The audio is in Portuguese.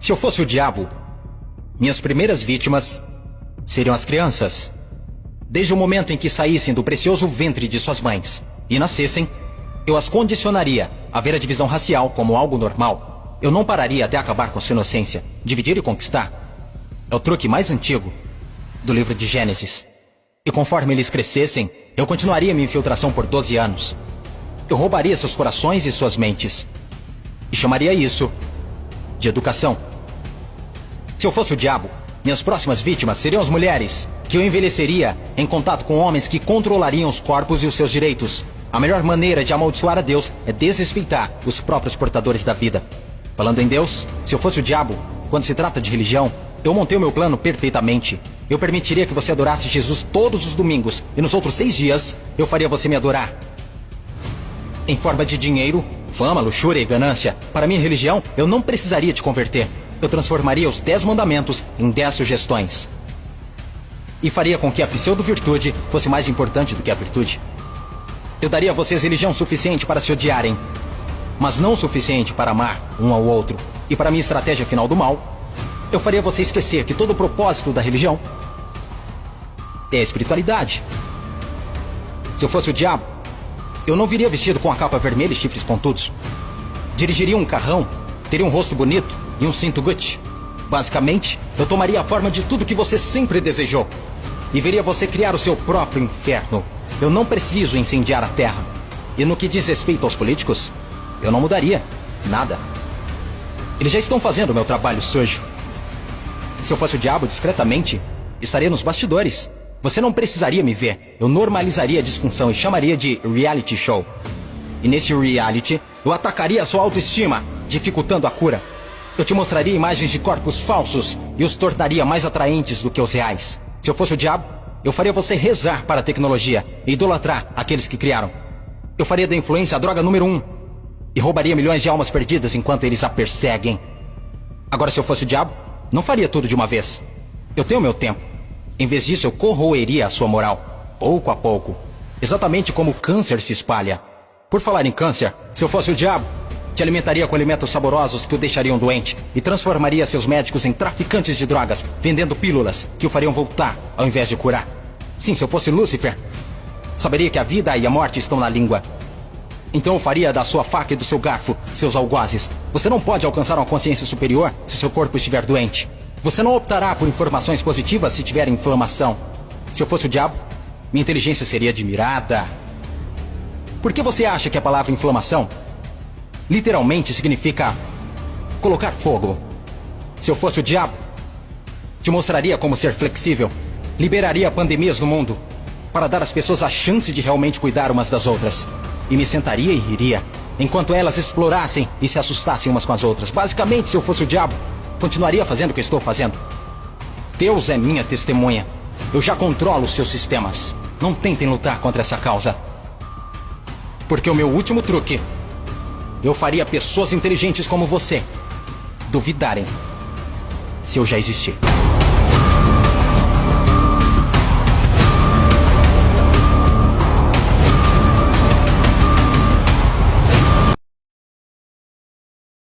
Se eu fosse o diabo, minhas primeiras vítimas seriam as crianças. Desde o momento em que saíssem do precioso ventre de suas mães e nascessem, eu as condicionaria a ver a divisão racial como algo normal. Eu não pararia até acabar com sua inocência. Dividir e conquistar é o truque mais antigo do livro de Gênesis. E conforme eles crescessem, eu continuaria minha infiltração por 12 anos. Eu roubaria seus corações e suas mentes. E chamaria isso de educação. Se eu fosse o diabo, minhas próximas vítimas seriam as mulheres, que eu envelheceria em contato com homens que controlariam os corpos e os seus direitos. A melhor maneira de amaldiçoar a Deus é desrespeitar os próprios portadores da vida. Falando em Deus, se eu fosse o diabo, quando se trata de religião, eu montei o meu plano perfeitamente. Eu permitiria que você adorasse Jesus todos os domingos, e nos outros 6 dias, eu faria você me adorar. Em forma de dinheiro, fama, luxúria e ganância. Para minha religião, eu não precisaria te converter. Eu transformaria os 10 mandamentos em 10 sugestões. E faria com que a pseudo-virtude fosse mais importante do que a virtude. Eu daria a vocês religião suficiente para se odiarem, mas não o suficiente para amar um ao outro. E para minha estratégia final do mal, eu faria você esquecer que todo o propósito da religião é a espiritualidade. Se eu fosse o diabo, eu não viria vestido com a capa vermelha e chifres pontudos. Dirigiria um carrão, teria um rosto bonito e um cinto Gucci. Basicamente, eu tomaria a forma de tudo que você sempre desejou e veria você criar o seu próprio inferno. Eu não preciso incendiar a terra. E no que diz respeito aos políticos, eu não mudaria nada. Eles já estão fazendo o meu trabalho sujo. Se eu fosse o diabo, discretamente, estaria nos bastidores. Você não precisaria me ver. Eu normalizaria a disfunção e chamaria de reality show. E nesse reality, eu atacaria a sua autoestima, dificultando a cura. Eu te mostraria imagens de corpos falsos e os tornaria mais atraentes do que os reais. Se eu fosse o diabo, eu faria você rezar para a tecnologia e idolatrar aqueles que criaram. Eu faria da influência a droga número 1 e roubaria milhões de almas perdidas enquanto eles a perseguem. Agora, se eu fosse o diabo, não faria tudo de uma vez. Eu tenho meu tempo. Em vez disso, eu corroeria a sua moral, pouco a pouco. Exatamente como o câncer se espalha. Por falar em câncer, se eu fosse o diabo, te alimentaria com alimentos saborosos que o deixariam doente e transformaria seus médicos em traficantes de drogas, vendendo pílulas que o fariam voltar ao invés de curar. Sim, se eu fosse Lúcifer, saberia que a vida e a morte estão na língua. Então eu faria da sua faca e do seu garfo seus algozes. Você não pode alcançar uma consciência superior se seu corpo estiver doente. Você não optará por informações positivas se tiver inflamação. Se eu fosse o diabo, minha inteligência seria admirada. Por que você acha que a palavra inflamação literalmente significa colocar fogo? Se eu fosse o diabo, te mostraria como ser flexível. Liberaria pandemias no mundo para dar às pessoas a chance de realmente cuidar umas das outras. E me sentaria e riria, enquanto elas explorassem e se assustassem umas com as outras. Basicamente, se eu fosse o diabo, continuaria fazendo o que estou fazendo. Deus é minha testemunha. Eu já controlo os seus sistemas. Não tentem lutar contra essa causa. Porque o meu último truque, eu faria pessoas inteligentes como você duvidarem se eu já existir.